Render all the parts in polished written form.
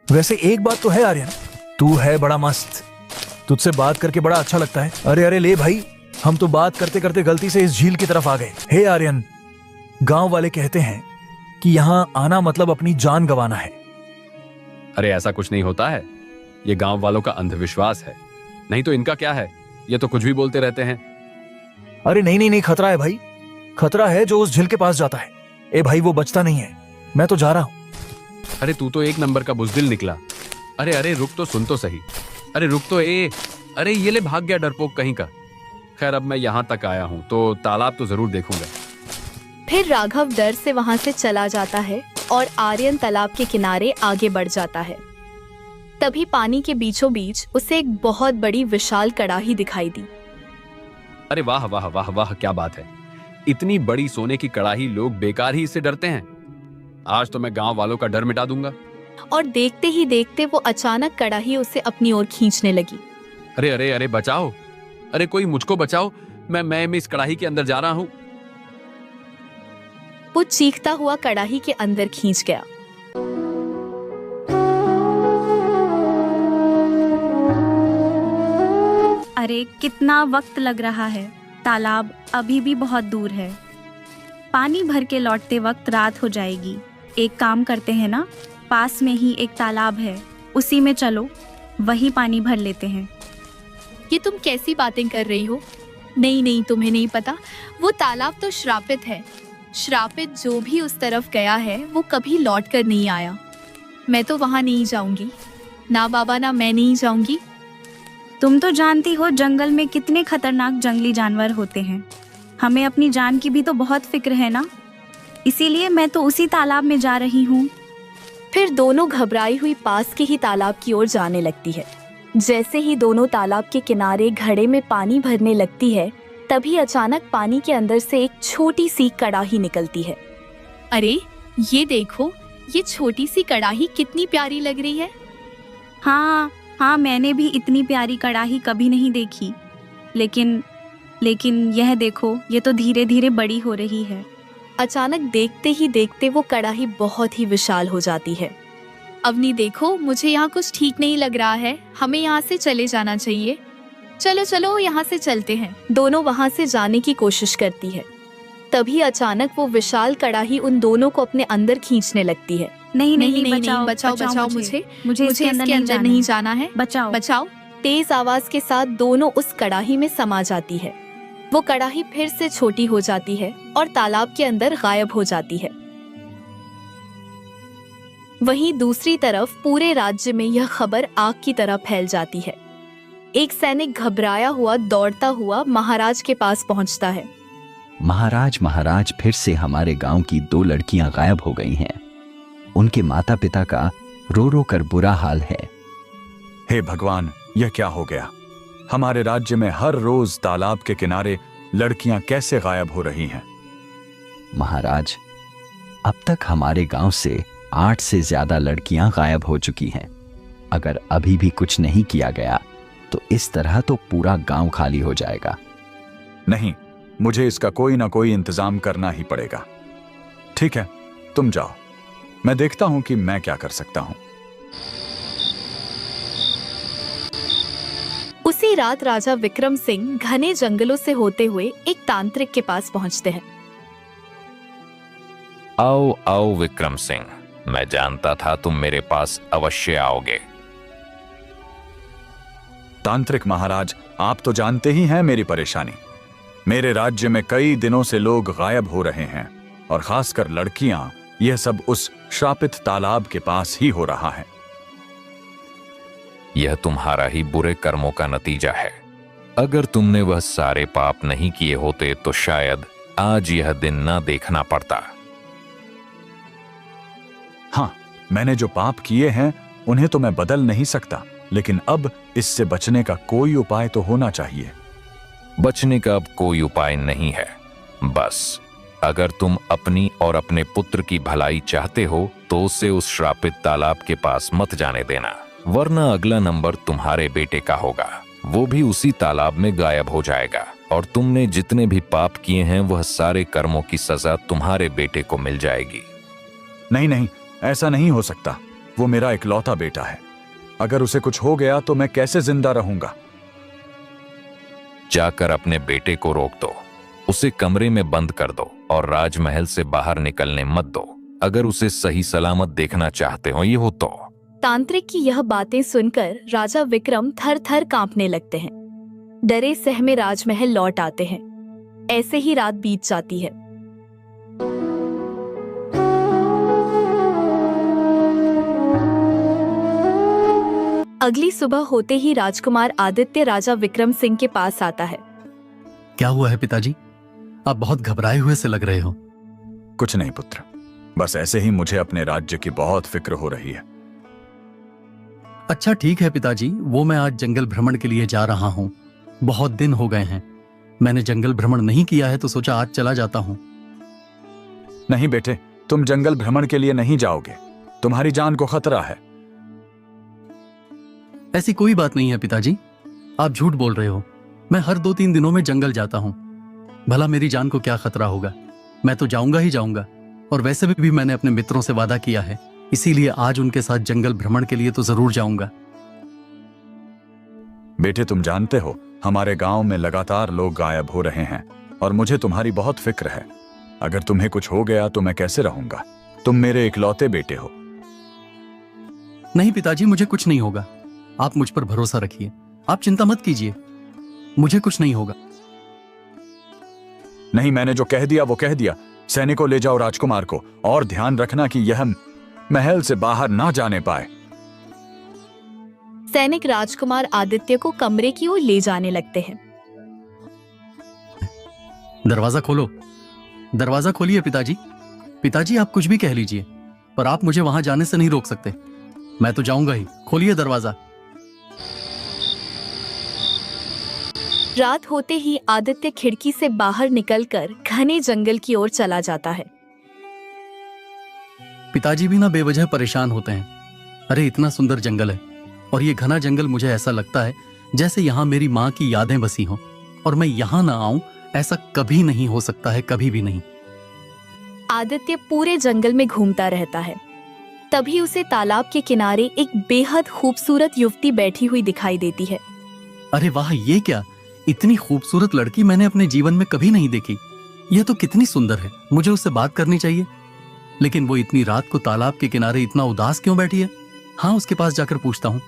वैसे एक बात तो है आर्यन, तू है बड़ा मस्त, तुझसे बात करके बड़ा अच्छा लगता है। अरे अरे ले भाई, हम तो बात करते करते गलती से इस झील की तरफ आ गए। हे आर्यन, गांव वाले कहते हैं कि यहाँ आना मतलब अपनी जान गंवाना है। अरे ऐसा कुछ नहीं होता है, ये गांव वालों का अंधविश्वास है। नहीं तो इनका क्या है, ये तो कुछ भी बोलते रहते हैं। अरे नहीं नहीं नहीं, खतरा है भाई, खतरा है जो उस झील के पास जाता है। ए भाई वो बचता नहीं है, मैं तो जा रहा हूँ। अरे तू तो एक नंबर का बुजदिल निकला। अरे अरे रुक तो, सुन तो सही। अरे रुक तो अरे ये ले भाग गया डरपोक कहीं का। खैर अब मैं यहाँ तक आया हूँ तो तालाब तो जरूर देखूंगा। फिर राघव डर से वहां से चला जाता है और आर्यन तालाब के किनारे आगे बढ़ जाता है। तभी पानी के बीचों बीच उसे एक बहुत बड़ी विशाल कड़ाही दिखाई दी। अरे वाह वाह वाह वाह, क्या बात है। इतनी बड़ी सोने की कड़ाही, लोग बेकार ही इससे डरते हैं। आज तो मैं गांव वालों का डर मिटा दूंगा। और देखते ही देखते वो अचानक कड़ाही उसे अपनी ओर खींचने लगी। अरे अरे अरे बचाओ, अरे कोई मुझको बचाओ, मैं इस कड़ाही के अंदर जा रहा हूँ। वो चीखता हुआ कड़ाही के अंदर खींच गया। अरे कितना वक्त लग रहा है, तालाब अभी भी बहुत दूर है। पानी भर के लौटते वक्त रात हो जाएगी। एक काम करते हैं ना, पास में ही एक तालाब है, उसी में चलो, वही पानी भर लेते हैं। ये तुम कैसी बातें कर रही हो? नहीं नहीं, तुम्हें नहीं पता, वो तालाब तो श्रापित है। श्रापित जो भी उस तरफ गया है वो कभी लौट कर नहीं आया। मैं तो वहां नहीं जाऊंगी, ना बाबा ना मैं नहीं जाऊंगी। तुम तो जानती हो जंगल में कितने खतरनाक जंगली जानवर होते हैं। हमें अपनी जान की भी तो बहुत फिक्र है ना, इसीलिए मैं तो उसी तालाब में जा रही हूँ। फिर दोनों घबराई हुई पास के ही तालाब की ओर जाने लगती है। जैसे ही दोनों तालाब के किनारे घड़े में पानी भरने लगती है, तभी अचानक पानी के अंदर से एक छोटी सी कड़ाही निकलती है। अरे ये देखो, ये छोटी सी कड़ाही कितनी प्यारी लग रही है। हाँ हाँ, मैंने भी इतनी प्यारी कड़ाही कभी नहीं देखी। लेकिन यह देखो, ये तो धीरे धीरे बड़ी हो रही है। अचानक देखते ही देखते वो कड़ाही बहुत ही विशाल हो जाती है। अवनी देखो, मुझे यहाँ कुछ ठीक नहीं लग रहा है, हमें यहाँ से चले जाना चाहिए। चलो चलो यहाँ से चलते हैं। दोनों वहाँ से जाने की कोशिश करती है। तभी अचानक वो विशाल कड़ाही उन दोनों को अपने अंदर खींचने लगती है। नहीं नहीं, बचाओ बचाओ बचाओ, मुझे इसके अंदर नहीं जाना है। बचाओ बचाओ। तेज आवाज के साथ दोनों उस कड़ाही में समा जाती है। वो कड़ाही फिर से छोटी हो जाती है और तालाब के अंदर गायब हो जाती है। वहीं दूसरी तरफ पूरे राज्य में यह खबर आग की तरह फैल जाती है। एक सैनिक घबराया हुआ दौड़ता हुआ महाराज के पास पहुंचता है। महाराज, फिर से हमारे गांव की 2 लड़कियां गायब हो गई हैं। उनके माता पिता का रो रो कर बुरा हाल है। हे भगवान, यह क्या हो गया? हमारे राज्य में हर रोज तालाब के किनारे लड़कियां कैसे गायब हो रही हैं? महाराज, अब तक हमारे गांव से 8 से ज्यादा लड़कियां गायब हो चुकी हैं। अगर अभी भी कुछ नहीं किया गया तो इस तरह तो पूरा गांव खाली हो जाएगा। नहीं, मुझे इसका कोई ना कोई इंतजाम करना ही पड़ेगा। ठीक है, तुम जाओ, मैं देखता हूं कि मैं क्या कर सकता हूं। उसी रात राजा विक्रम सिंह घने जंगलों से होते हुए एक तांत्रिक के पास पहुंचते हैं। आओ आओ विक्रम सिंह, मैं जानता था तुम मेरे पास अवश्य आओगे। तांत्रिक महाराज, आप तो जानते ही हैं मेरी परेशानी। मेरे राज्य में कई दिनों से लोग गायब हो रहे हैं और खासकर लड़कियां। यह सब उस श्रापित तालाब के पास ही हो रहा है। यह तुम्हारा ही बुरे कर्मों का नतीजा है। अगर तुमने वह सारे पाप नहीं किए होते तो शायद आज यह दिन ना देखना पड़ता। हाँ, मैंने जो पाप किए हैं उन्हें तो मैं बदल नहीं सकता, लेकिन अब इससे बचने का कोई उपाय तो होना चाहिए। बचने का अब कोई उपाय नहीं है। बस अगर तुम अपनी और अपने पुत्र की भलाई चाहते हो तो उसे उस श्रापित तालाब के पास मत जाने देना, वरना अगला नंबर तुम्हारे बेटे का होगा। वो भी उसी तालाब में गायब हो जाएगा और तुमने जितने भी पाप किए हैं वह सारे कर्मों की सजा तुम्हारे बेटे को मिल जाएगी। नहीं नहीं, ऐसा नहीं हो सकता। वो मेरा इकलौता बेटा है। अगर उसे कुछ हो गया तो मैं कैसे जिंदा रहूंगा? जाकर अपने बेटे को रोक दो, उसे कमरे में बंद कर दो और राजमहल से बाहर निकलने मत दो। अगर उसे सही सलामत देखना चाहते हो ये हो तो। तांत्रिक की यह बातें सुनकर राजा विक्रम थर थर कांपने लगते हैं। डरे सहमे राजमहल लौट आते हैं। ऐसे ही रात बीत जाती है। अगली सुबह होते ही राजकुमार आदित्य राजा विक्रम सिंह के पास आता है। क्या हुआ है पिताजी? आप बहुत घबराए हुए से लग रहे हो। कुछ नहीं पुत्र, बस ऐसे ही मुझे अपने राज्य की बहुत फिक्र हो रही है। अच्छा ठीक है पिताजी, वो मैं आज जंगल भ्रमण के लिए जा रहा हूँ। बहुत दिन हो गए हैं, मैंने जंगल भ्रमण नहीं किया है तो सोचा आज चला जाता हूँ। नहीं बेटे, तुम जंगल भ्रमण के लिए नहीं जाओगे, तुम्हारी जान को खतरा है। ऐसी कोई बात नहीं है पिताजी, आप झूठ बोल रहे हो। मैं हर 2-3 दिनों में जंगल जाता हूँ। भला मेरी जान को क्या खतरा होगा? मैं तो जाऊंगा ही जाऊंगा। और वैसे भी मैंने अपने मित्रों से वादा किया है, इसीलिए आज उनके साथ जंगल भ्रमण के लिए तो जरूर जाऊंगा। बेटे तुम जानते हो, हमारे गांव में लगातार लोग गायब हो रहे हैं और मुझे तुम्हारी बहुत फिक्र है। अगर तुम्हें कुछ हो गया तो मैं कैसे रहूंगा? तुम मेरे इकलौते बेटे हो। नहीं पिताजी, मुझे कुछ नहीं होगा। आप मुझ पर भरोसा रखिए, आप चिंता मत कीजिए, मुझे कुछ नहीं होगा। नहीं, मैंने जो कह दिया वो कह दिया। सैनिकों ले जाओ राजकुमार को, और ध्यान रखना कि यह महल से बाहर ना जाने पाए। सैनिक राजकुमार आदित्य को कमरे की ओर ले जाने लगते हैं। दरवाजा खोलो, दरवाजा खोलिए पिताजी। पिताजी आप कुछ भी कह लीजिए, पर आप मुझे वहां जाने से नहीं रोक सकते। मैं तो जाऊंगा ही, खोलिए दरवाजा। रात होते ही आदित्य खिड़की से बाहर निकलकर घने जंगल की ओर चला जाता है। पिताजी भी ना बेवजह परेशान होते हैं। अरे इतना सुंदर जंगल है, और ये घना जंगल मुझे ऐसा लगता है जैसे यहाँ मेरी माँ की यादें बसी हों, और मैं यहाँ ना आऊं ऐसा कभी नहीं हो सकता है, कभी भी नहीं। आदित्य पूरे जंगल में घूमता रहता है। तभी उसे तालाब के किनारे एक बेहद खूबसूरत युवती बैठी हुई दिखाई देती है। अरे वाह, ये क्या! इतनी खूबसूरत लड़की मैंने अपने जीवन में कभी नहीं देखी। यह तो कितनी सुंदर है, मुझे उससे बात करनी चाहिए। लेकिन वो इतनी रात को तालाब के किनारे इतना उदास क्यों बैठी है? हाँ, उसके पास जाकर पूछता हूँ।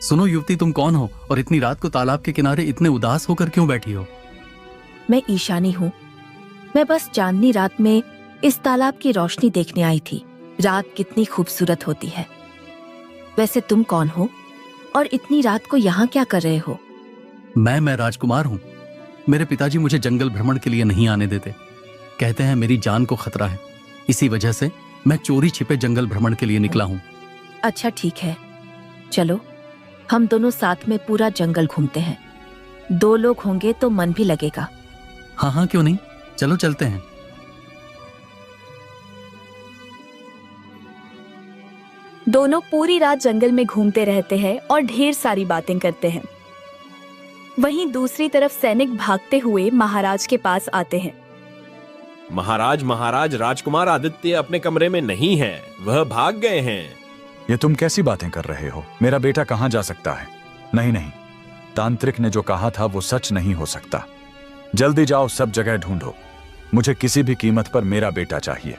सुनो युवती, तुम कौन हो और इतनी रात को तालाब के किनारे इतने उदास होकर क्यों बैठी हो? मैं ईशानी हूँ। मैं बस चांदनी रात में इस तालाब की रोशनी देखने आई थी। रात कितनी खूबसूरत होती है। वैसे तुम कौन हो और इतनी रात को यहाँ क्या कर रहे हो? मैं राजकुमार हूँ। मेरे पिताजी मुझे जंगल भ्रमण के लिए नहीं आने देते। कहते हैं मेरी जान को खतरा है। इसी वजह से मैं चोरी छिपे जंगल भ्रमण के लिए निकला हूँ। अच्छा ठीक है, चलो हम दोनों साथ में पूरा जंगल घूमते हैं। 2 लोग होंगे तो मन भी लगेगा। हाँ हाँ, क्यों नहीं, चलो चलते हैं। दोनों पूरी रात जंगल में घूमते रहते हैं और ढेर सारी बातें करते हैं। वहीं दूसरी तरफ सैनिक भागते हुए महाराज के पास आते हैं। महाराज, राजकुमार आदित्य अपने कमरे में नहीं है, वह भाग गए हैं। ये तुम कैसी बातें कर रहे हो? मेरा बेटा कहाँ जा सकता है? नहीं नहीं, तांत्रिक ने जो कहा था वो सच नहीं हो सकता। जल्दी जाओ, सब जगह ढूंढो। मुझे किसी भी कीमत पर मेरा बेटा चाहिए।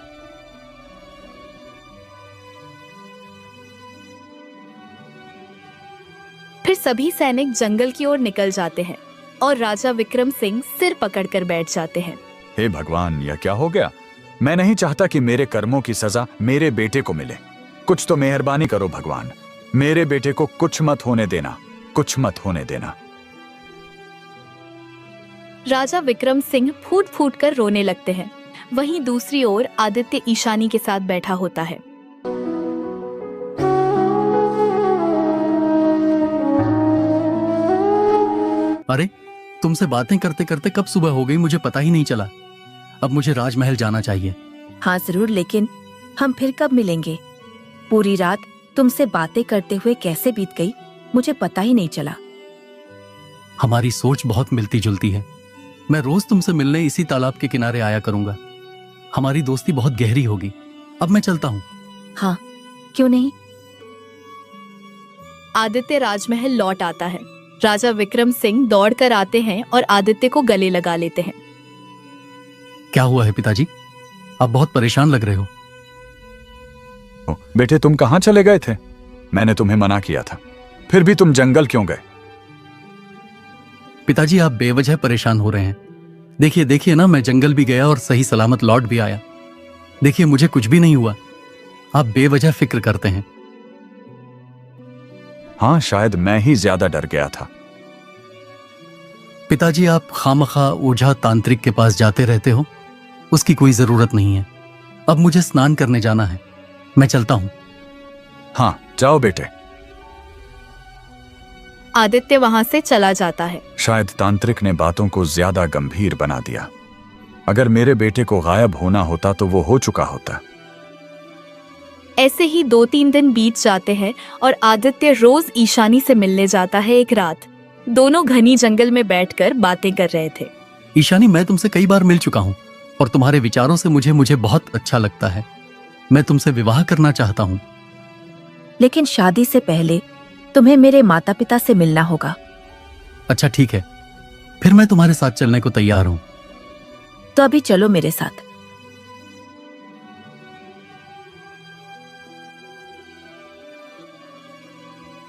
फिर सभी सैनिक जंगल की ओर निकल जाते हैं और राजा विक्रम सिंह सिर पकड़कर बैठ जाते हैं। हे भगवान, यह क्या हो गया? मैं नहीं चाहता कि मेरे कर्मों की सजा मेरे बेटे को मिले। कुछ तो मेहरबानी करो भगवान, मेरे बेटे को कुछ मत होने देना, कुछ मत होने देना। राजा विक्रम सिंह फूट फूट कर रोने लगते हैं। वहीं दूसरी ओर आदित्य ईशानी के साथ बैठा होता है। अरे तुमसे बातें करते करते कब सुबह हो गई मुझे पता ही नहीं चला। अब मुझे राजमहल जाना चाहिए। हाँ जरूर, लेकिन हम फिर कब मिलेंगे? पूरी रात तुमसे बातें करते हुए कैसे बीत गई मुझे पता ही नहीं चला। हमारी सोच बहुत मिलती जुलती है। मैं रोज तुमसे मिलने इसी तालाब के किनारे आया करूंगा। हमारी दोस्ती बहुत गहरी होगी। अब मैं चलता हूँ। हाँ क्यों नहीं? आदित्य राजमहल लौट आता है। राजा विक्रम सिंह दौड़कर आते हैं और आदित्य को गले लगा लेते हैं। क्या हुआ है पिताजी? आप बहुत परेशान लग रहे हो। बेटे, तुम कहां चले गए थे? मैंने तुम्हें मना किया था, फिर भी तुम जंगल क्यों गए? पिताजी, आप बेवजह परेशान हो रहे हैं। देखिए देखिए ना, मैं जंगल भी गया और सही सलामत लौट भी आया। देखिए, मुझे कुछ भी नहीं हुआ। आप बेवजह फिक्र करते हैं। हाँ, शायद मैं ही ज्यादा डर गया था। पिताजी, आप खामखा ओझा तांत्रिक के पास जाते रहते हो, उसकी कोई जरूरत नहीं है। अब मुझे स्नान करने जाना है, मैं चलता हूं। हाँ, जाओ बेटे। आदित्य वहां से चला जाता है। शायद तांत्रिक ने बातों को ज्यादा गंभीर बना दिया। अगर मेरे बेटे को गायब होना होता तो वो हो चुका होता। ऐसे ही 2-3 दिन बीत जाते हैं और आदित्य रोज ईशानी से मिलने जाता है। एक रात दोनों घनी जंगल में बैठकर बातें कर रहे थे। ईशानी, मैं तुमसे कई बार मिल चुका हूं और तुम्हारे विचारों से मुझे बहुत अच्छा लगता है। मैं तुमसे विवाह करना चाहता हूं। लेकिन शादी से पहले तुम्हें मेरे माता पिता से मिलना होगा। अच्छा ठीक है, फिर मैं तुम्हारे साथ चलने को तैयार हूं। तो अभी चलो मेरे साथ।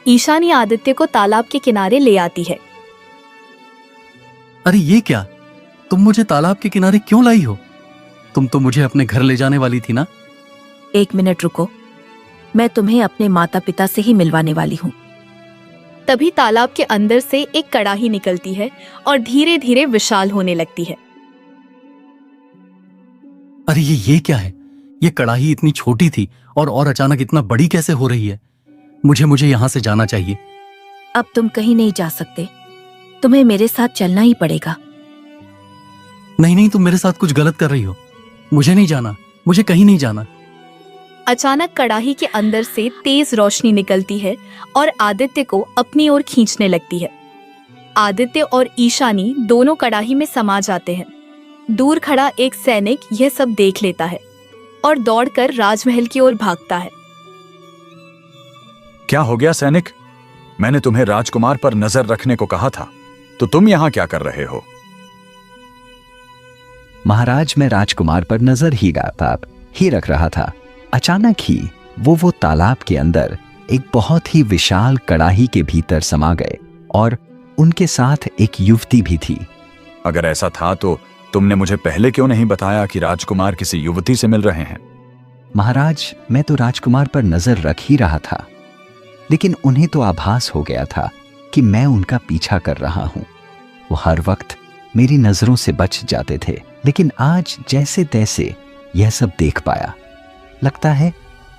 ईशानी आदित्य को तालाब के किनारे ले आती है। अरे ये क्या, तुम मुझे तालाब के किनारे क्यों लाई हो? तुम तो मुझे अपने घर ले जाने वाली थी ना। 1 मिनट रुको, मैं तुम्हें अपने माता पिता से ही मिलवाने वाली हूँ। तभी तालाब के अंदर से एक कड़ाही निकलती है और धीरे धीरे विशाल होने लगती है। अरे ये क्या है? ये कड़ाही इतनी छोटी थी और अचानक इतना बड़ी कैसे हो रही है? मुझे यहाँ से जाना चाहिए। अब तुम कहीं नहीं जा सकते, तुम्हें मेरे साथ चलना ही पड़ेगा। नहीं, तुम मेरे साथ कुछ गलत कर रही हो। मुझे नहीं जाना, मुझे कहीं नहीं जाना। अचानक कड़ाही के अंदर से तेज रोशनी निकलती है और आदित्य को अपनी ओर खींचने लगती है। आदित्य और ईशानी दोनों कड़ाही में समा जाते हैं। दूर खड़ा एक सैनिक यह सब देख लेता है और दौड़कर राजमहल की ओर भागता है। क्या हो गया सैनिक? मैंने तुम्हें राजकुमार पर नजर रखने को कहा था, तो तुम यहां क्या कर रहे हो? महाराज, मैं राजकुमार पर नजर ही रख रहा था। अचानक ही वो तालाब के अंदर एक बहुत ही विशाल कड़ाही के भीतर समा गए और उनके साथ एक युवती भी थी। अगर ऐसा था तो तुमने मुझे पहले क्यों नहीं बताया कि राजकुमार किसी युवती से मिल रहे हैं? महाराज, मैं तो राजकुमार पर नजर रख ही रहा था, लेकिन उन्हें तो आभास हो गया था कि मैं उनका पीछा कर रहा हूं। वो हर वक्त मेरी नजरों से बच जाते थे, लेकिन आज जैसे तैसे यह सब देख पाया। लगता है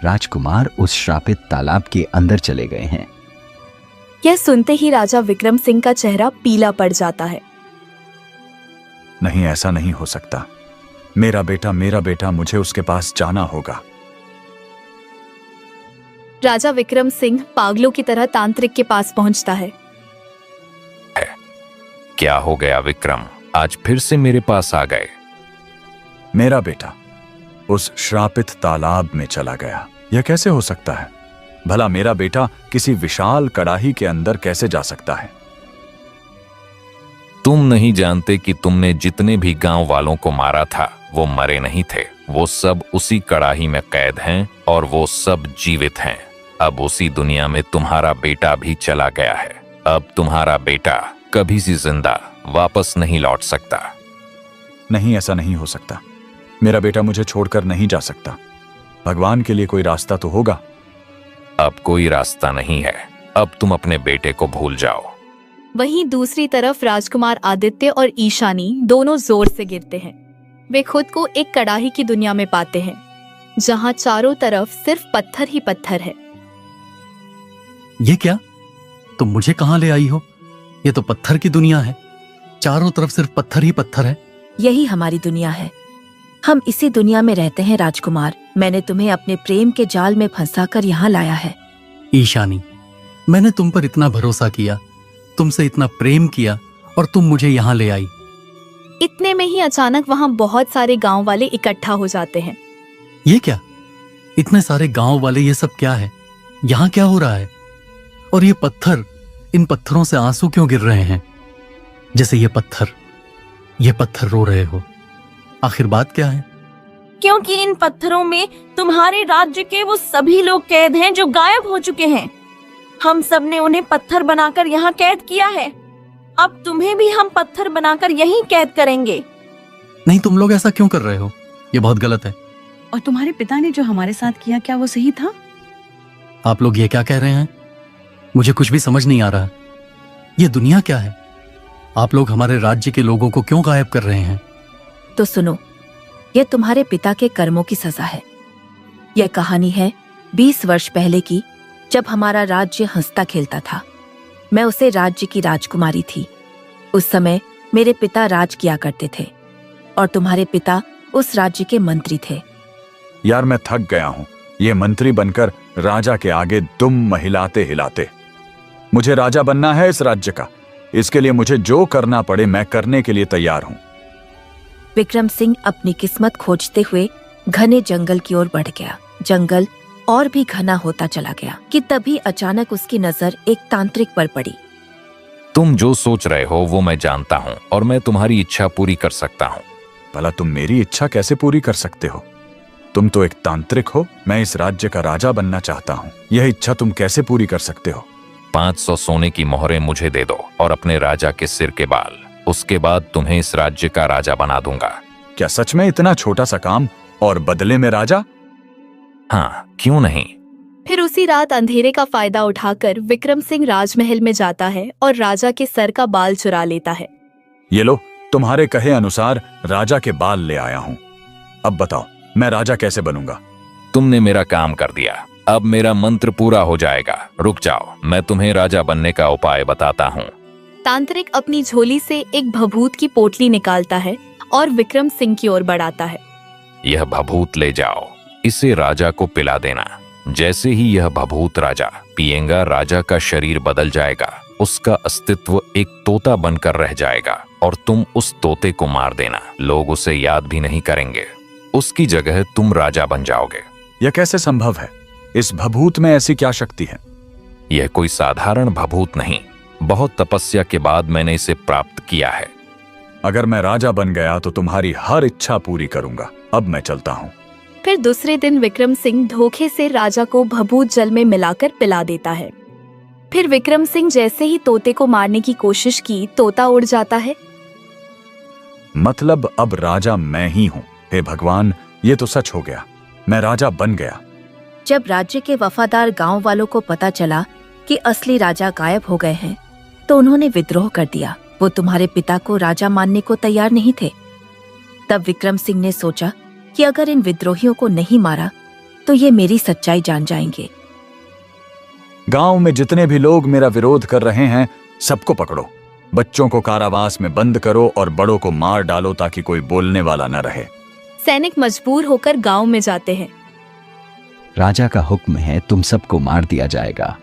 राजकुमार उस श्रापित तालाब के अंदर चले गए हैं। यह सुनते ही राजा विक्रम सिंह का चेहरा पीला पड़ जाता है। नहीं, ऐसा नहीं हो सकता। मेरा बेटा, मुझे उसके पास जाना होगा। राजा विक्रम सिंह पागलों की तरह तांत्रिक के पास पहुंचता है। क्या हो गया विक्रम? आज फिर से मेरे पास आ गए। मेरा बेटा उस श्रापित तालाब में चला गया। यह कैसे हो सकता है? भला मेरा बेटा किसी विशाल कड़ाही के अंदर कैसे जा सकता है? तुम नहीं जानते कि तुमने जितने भी गांव वालों को मारा था वो मरे नहीं थे। वो सब उसी कड़ाही में कैद हैं और वो सब जीवित हैं। अब उसी दुनिया में तुम्हारा बेटा भी चला गया है। अब तुम्हारा बेटा कभी भी जिंदा वापस नहीं लौट सकता। नहीं, ऐसा नहीं हो सकता। मेरा बेटा मुझे छोड़कर नहीं जा सकता। भगवान के लिए कोई रास्ता तो होगा। अब कोई रास्ता नहीं है। अब तुम अपने बेटे को भूल जाओ। वहीं दूसरी तरफ राजकुमार आदित्य और ईशानी दोनों जोर से गिरते हैं। वे खुद को एक कड़ाही की दुनिया में पाते हैं, जहां चारों तरफ सिर्फ पत्थर ही पत्थर है। ये क्या? तुम मुझे कहां ले आई हो? ये तो पत्थर की दुनिया है। चारों तरफ सिर्फ पत्थर ही पत्थर है। यही हमारी दुनिया है। हम इसी दुनिया में रहते हैं राजकुमार। मैंने तुम्हें अपने प्रेम के जाल में फंसाकर यहाँ लाया है। ईशानी, मैंने तुम पर इतना भरोसा किया, तुमसे इतना प्रेम किया और तुम मुझे यहाँ ले आई। इतने में ही अचानक वहाँ बहुत सारे गांव वाले इकट्ठा हो जाते हैं। ये क्या? इतने सारे गांव वाले, ये सब क्या है? यहाँ क्या हो रहा है? और ये पत्थर, इन पत्थरों से आंसू क्यों गिर रहे हैं? जैसे ये पत्थर रो रहे हो। आखिर बात क्या है? क्योंकि इन पत्थरों में तुम्हारे राज्य के वो सभी लोग कैद हैं जो गायब हो चुके हैं। हम सब ने उन्हें पत्थर बनाकर यहाँ कैद किया है। अब तुम्हें भी हम पत्थर बनाकर यहीं कैद करेंगे। नहीं, तुम लोग ऐसा क्यों कर रहे हो? ये बहुत गलत है। और तुम्हारे पिता ने जो हमारे साथ किया, क्या वो सही था? आप लोग ये क्या कह रहे हैं? मुझे कुछ भी समझ नहीं आ रहा। ये दुनिया क्या है? आप लोग हमारे राज्य के लोगों को क्यों गायब कर रहे हैं? तो सुनो, यह तुम्हारे पिता के कर्मों की सजा है। यह कहानी है 20 वर्ष पहले की, जब हमारा राज्य हंसता खेलता था। मैं उसे राज्य की राजकुमारी थी। उस समय मेरे पिता राज किया करते थे और तुम्हारे पिता उस राज्य के मंत्री थे। यार मैं थक गया हूं ये मंत्री बनकर राजा के आगे दुम महिलाते हिलाते। मुझे राजा बनना है इस राज्य का। इसके लिए मुझे जो करना पड़े मैं करने के लिए तैयार हूं। विक्रम सिंह अपनी किस्मत खोजते हुए घने जंगल की ओर बढ़ गया। जंगल और भी घना होता चला गया कि तभी अचानक उसकी नजर एक तांत्रिक पर पड़ी। तुम जो सोच रहे हो वो मैं जानता हूँ और मैं तुम्हारी इच्छा पूरी कर सकता हूँ। भला तुम मेरी इच्छा कैसे पूरी कर सकते हो? तुम तो एक तांत्रिक हो। मैं इस राज्य का राजा बनना चाहता हूँ। यह इच्छा तुम कैसे पूरी कर सकते हो? 500 सोने की मोहरें मुझे दे दो और अपने राजा के सिर के बाल। उसके बाद तुम्हें इस राज्य का राजा बना दूंगा। क्या सच में इतना छोटा सा काम और बदले में राजा? हाँ, क्यों नहीं। फिर उसी रात अंधेरे का फायदा उठाकर विक्रम सिंह राजमहल में जाता है और राजा के सर का बाल चुरा लेता है। ये लो, तुम्हारे कहे अनुसार राजा के बाल ले आया हूँ। अब बताओ मैं राजा कैसे बनूंगा? तुमने मेरा काम कर दिया। अब मेरा मंत्र पूरा हो जाएगा। रुक जाओ, मैं तुम्हें राजा बनने का उपाय बताता हूँ। तांत्रिक अपनी झोली से एक भभूत की पोटली निकालता है और विक्रम सिंह की ओर बढ़ाता है। यह भभूत ले जाओ, इसे राजा को पिला देना। जैसे ही यह भभूत राजा पिएगा, राजा का शरीर बदल जाएगा। उसका अस्तित्व एक तोता बनकर रह जाएगा और तुम उस तोते को मार देना। लोग उसे याद भी नहीं करेंगे। उसकी जगह तुम राजा बन जाओगे। यह कैसे संभव है? इस भभूत में ऐसी क्या शक्ति है? यह कोई साधारण भभूत नहीं, बहुत तपस्या के बाद मैंने इसे प्राप्त किया है। अगर मैं राजा बन गया तो तुम्हारी हर इच्छा पूरी करूंगा। अब मैं चलता हूँ। फिर दूसरे दिन विक्रम सिंह धोखे से राजा को भभूत जल में मिलाकर पिला देता है। फिर विक्रम सिंह जैसे ही तोते को मारने की कोशिश की, तोता उड़ जाता है। मतलब अब राजा मैं ही हूँ। हे भगवान, ये तो सच हो गया। मैं राजा बन गया। जब राज्य के वफादार गांव वालों को पता चला कि असली राजा गायब हो गए हैं, तो उन्होंने विद्रोह कर दिया। वो तुम्हारे पिता को राजा मानने को तैयार नहीं थे। तब विक्रम सिंह ने सोचा कि अगर इन विद्रोहियों को नहीं मारा तो ये मेरी सच्चाई जान जाएंगे। गांव में जितने भी लोग मेरा विरोध कर रहे हैं, सबको पकड़ो। बच्चों को कारावास में बंद करो और बड़ों को मार डालो ताकि कोई बोलने वाला न रहे। सैनिक मजबूर होकर गांव में जाते हैं। राजा का हुक्म है, तुम सबको मार दिया जाएगा।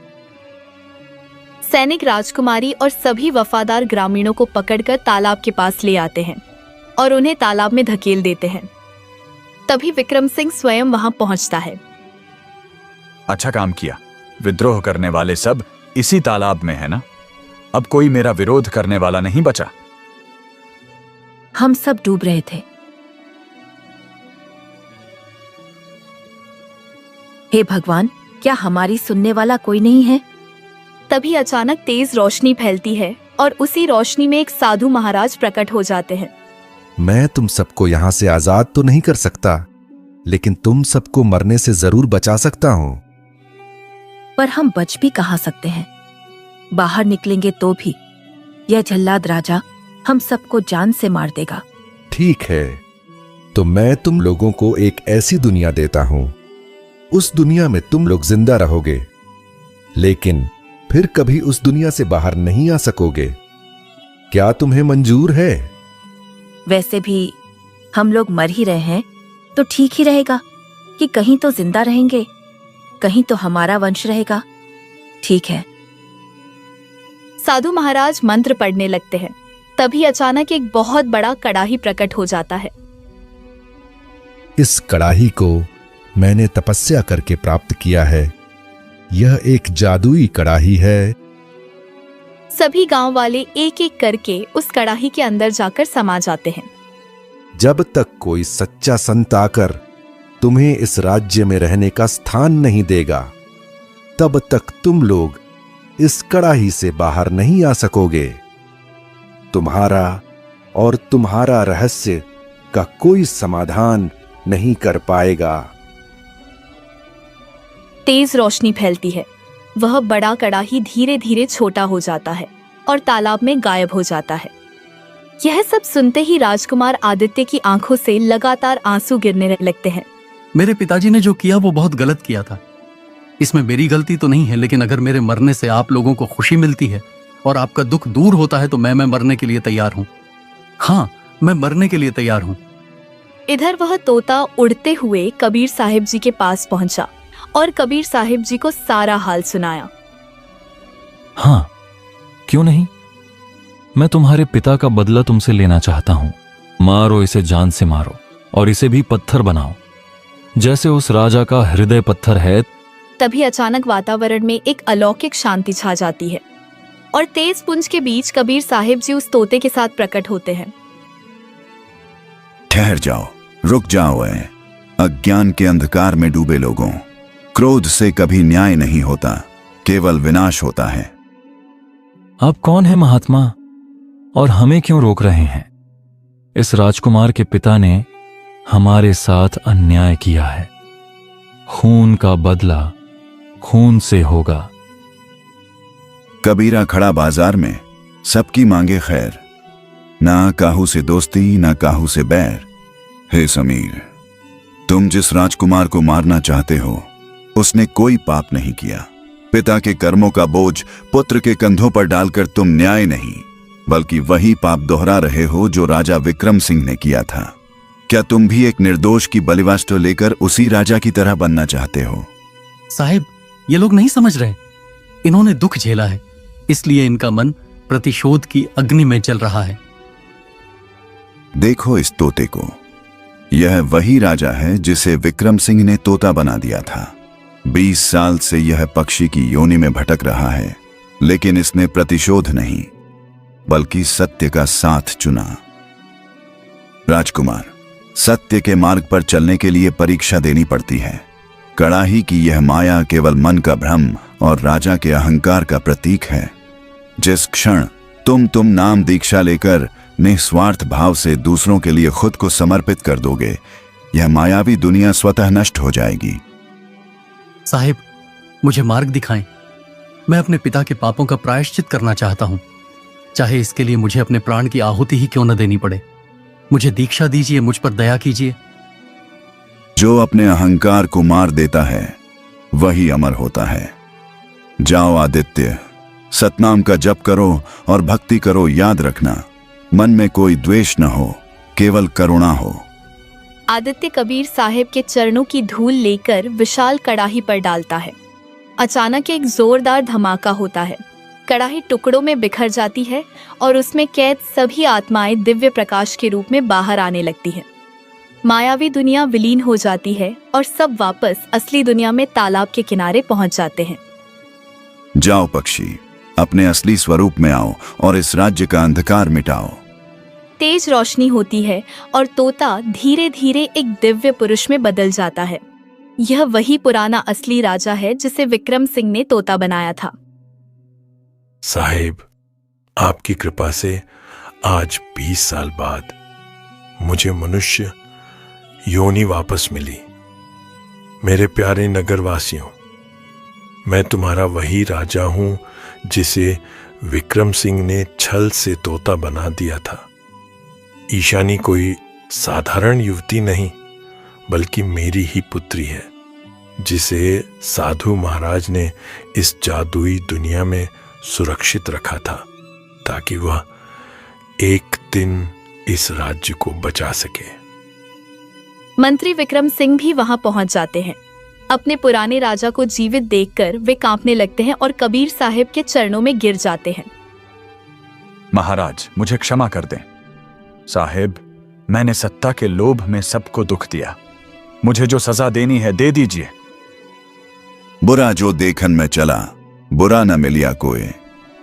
सैनिक राजकुमारी और सभी वफादार ग्रामीणों को पकड़कर तालाब के पास ले आते हैं और उन्हें तालाब में धकेल देते हैं। तभी विक्रम सिंह स्वयं वहां पहुंचता है। अच्छा काम किया। विद्रोह करने वाले सब इसी तालाब में है ना? अब कोई मेरा विरोध करने वाला नहीं बचा। हम सब डूब रहे थे। हे भगवान, क्या हमारी सुनने वाला कोई नहीं है? तभी अचानक तेज रोशनी फैलती है और उसी रोशनी में एक साधु महाराज प्रकट हो जाते हैं। मैं तुम सबको यहाँ से आजाद तो नहीं कर सकता, लेकिन तुम सबको मरने से जरूर बचा सकता हूँ। पर हम बच भी कहाँ सकते हैं? बाहर निकलेंगे तो भी यह जल्लाद राजा हम सबको जान से मार देगा। ठीक है, तो मैं तुम लोगों को एक ऐसी दुनिया देता हूँ। उस दुनिया में तुम लोग जिंदा रहोगे, लेकिन फिर कभी उस दुनिया से बाहर नहीं आ सकोगे। क्या तुम्हें मंजूर है? वैसे भी हम लोग मर ही रहे हैं तो ठीक ही रहेगा कि कहीं तो जिंदा रहेंगे, कहीं तो हमारा वंश रहेगा। ठीक है। साधु महाराज मंत्र पढ़ने लगते हैं। तभी अचानक एक बहुत बड़ा कड़ाही प्रकट हो जाता है। इस कड़ाही को मैंने तपस्या करके प्राप्त किया है। यह एक जादुई कड़ाही है। सभी गांव वाले एक एक करके उस कड़ाही के अंदर जाकर समा जाते हैं। जब तक कोई सच्चा संत आकर तुम्हें इस राज्य में रहने का स्थान नहीं देगा, तब तक तुम लोग इस कड़ाही से बाहर नहीं आ सकोगे। तुम्हारा और तुम्हारा रहस्य का कोई समाधान नहीं कर पाएगा। तेज रोशनी फैलती है। वह बड़ा कड़ाही धीरे धीरे छोटा हो जाता है और तालाब में गायब हो जाता है। यह सब सुनते ही राजकुमार आदित्य की आंखों से लगातार आंसू गिरने लगते हैं। मेरे पिताजी ने जो किया वो बहुत गलत किया था। इसमें मेरी गलती तो नहीं है, लेकिन अगर मेरे मरने से आप लोगों को खुशी मिलती है और आपका दुख दूर होता है तो मैं मरने के लिए तैयार हूं। हाँ, मैं मरने के लिए तैयार हूं। इधर वह तोता उड़ते हुए कबीर साहिब जी के पास पहुंचा और कबीर साहिब जी को सारा हाल सुनाया। हाँ, क्यों नहीं? मैं तुम्हारे पिता का बदला तुमसे लेना चाहता हूं। मारो इसे, जान से मारो, और इसे भी पत्थर बनाओ जैसे उस राजा का हृदय पत्थर है। तभी अचानक वातावरण में एक अलौकिक शांति छा जाती है और तेज पुंज के बीच कबीर साहिब जी उस तोते के साथ प्रकट होते हैं। ठहर जाओ, रुक जाओ। अज्ञान के अंधकार में डूबे लोगों, क्रोध से कभी न्याय नहीं होता, केवल विनाश होता है। आप कौन है महात्मा, और हमें क्यों रोक रहे हैं? इस राजकुमार के पिता ने हमारे साथ अन्याय किया है। खून का बदला खून से होगा। कबीरा खड़ा बाजार में, सबकी मांगे खैर, ना काहू से दोस्ती ना काहू से बैर। हे समीर, तुम जिस राजकुमार को मारना चाहते हो उसने कोई पाप नहीं किया। पिता के कर्मों का बोझ पुत्र के कंधों पर डालकर तुम न्याय नहीं बल्कि वही पाप दोहरा रहे हो जो राजा विक्रम सिंह ने किया था। क्या तुम भी एक निर्दोष की बलिवाष्ट लेकर उसी राजा की तरह बनना चाहते हो? साहिब, ये लोग नहीं समझ रहे। इन्होंने दुख झेला है, इसलिए इनका मन प्रतिशोध की अग्नि में जल रहा है। देखो इस तोते को, यह वही राजा है जिसे विक्रम सिंह ने तोता बना दिया था। 20 साल से यह पक्षी की योनि में भटक रहा है, लेकिन इसने प्रतिशोध नहीं बल्कि सत्य का साथ चुना। राजकुमार, सत्य के मार्ग पर चलने के लिए परीक्षा देनी पड़ती है। कड़ाही की यह माया केवल मन का भ्रम और राजा के अहंकार का प्रतीक है। जिस क्षण तुम नाम दीक्षा लेकर निस्वार्थ भाव से दूसरों के लिए खुद को समर्पित कर दोगे, यह मायावी दुनिया स्वतः नष्ट हो जाएगी। साहिब, मुझे मार्ग दिखाएं। मैं अपने पिता के पापों का प्रायश्चित करना चाहता हूं, चाहे इसके लिए मुझे अपने प्राण की आहुति ही क्यों न देनी पड़े। मुझे दीक्षा दीजिए, मुझ पर दया कीजिए। जो अपने अहंकार को मार देता है वही अमर होता है। जाओ आदित्य, सतनाम का जप करो और भक्ति करो। याद रखना, मन में कोई द्वेष न हो, केवल करुणा हो। आदित्य कबीर साहिब के चरणों की धूल लेकर विशाल कड़ाही पर डालता है। अचानक एक जोरदार धमाका होता है। कड़ाही टुकड़ों में बिखर जाती है और उसमें कैद सभी आत्माएं दिव्य प्रकाश के रूप में बाहर आने लगती हैं। मायावी दुनिया विलीन हो जाती है और सब वापस असली दुनिया में तालाब के किनारे पहुंच जाते हैं। जाओ पक्षी, अपने असली स्वरूप में आओ और इस राज्य का अंधकार मिटाओ। तेज रोशनी होती है और तोता धीरे धीरे एक दिव्य पुरुष में बदल जाता है। यह वही पुराना असली राजा है जिसे विक्रम सिंह ने तोता बनाया था। साहिब, आपकी कृपा से आज 20 साल बाद मुझे मनुष्य योनि वापस मिली। मेरे प्यारे नगरवासियों, मैं तुम्हारा वही राजा हूं जिसे विक्रम सिंह ने छल से तोता बना दिया था। ईशानी कोई साधारण युवती नहीं बल्कि मेरी ही पुत्री है, जिसे साधु महाराज ने इस जादुई दुनिया में सुरक्षित रखा था ताकि वह एक दिन इस राज्य को बचा सके। मंत्री विक्रम सिंह भी वहां पहुंच जाते हैं। अपने पुराने राजा को जीवित देखकर वे कांपने लगते हैं और कबीर साहिब के चरणों में गिर जाते हैं। महाराज, मुझे क्षमा कर दें। साहिब, मैंने सत्ता के लोभ में सबको दुख दिया। मुझे जो सजा देनी है दे दीजिए। बुरा जो देखन में चला, बुरा न मिलिया कोय,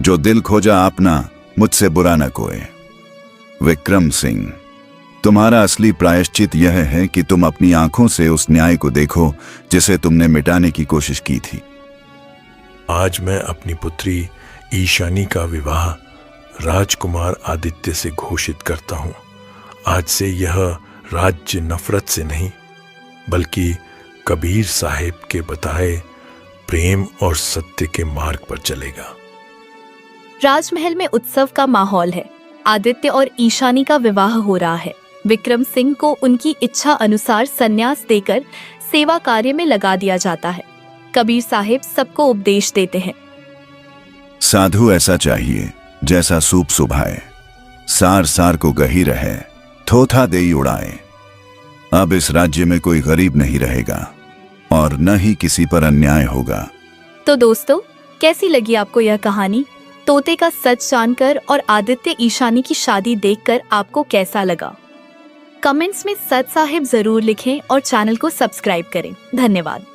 जो दिल खोजा अपना, मुझसे बुरा न कोय। विक्रम सिंह, तुम्हारा असली प्रायश्चित यह है कि तुम अपनी आंखों से उस न्याय को देखो जिसे तुमने मिटाने की कोशिश की थी। आज मैं अपनी पुत्री ईशानी का विवाह राजकुमार आदित्य से घोषित करता हूं। आज से यह राज्य नफरत से नहीं बल्कि कबीर साहिब के बताए प्रेम और सत्य के मार्ग पर चलेगा। राजमहल में उत्सव का माहौल है। आदित्य और ईशानी का विवाह हो रहा है। विक्रम सिंह को उनकी इच्छा अनुसार संन्यास देकर सेवा कार्य में लगा दिया जाता है। कबीर साहिब सबको उपदेश देते हैं। साधु ऐसा चाहिए जैसा सूप सुभाए, सार सार को गही रहे, थोथा देई उड़ाए। अब इस राज्य में कोई गरीब नहीं रहेगा और न ही किसी पर अन्याय होगा। तो दोस्तों, कैसी लगी आपको यह कहानी? तोते का सच जानकर और आदित्य ईशानी की शादी देखकर आपको कैसा लगा? कमेंट्स में सच साहिब जरूर लिखें और चैनल को सब्सक्राइब करें। धन्यवाद।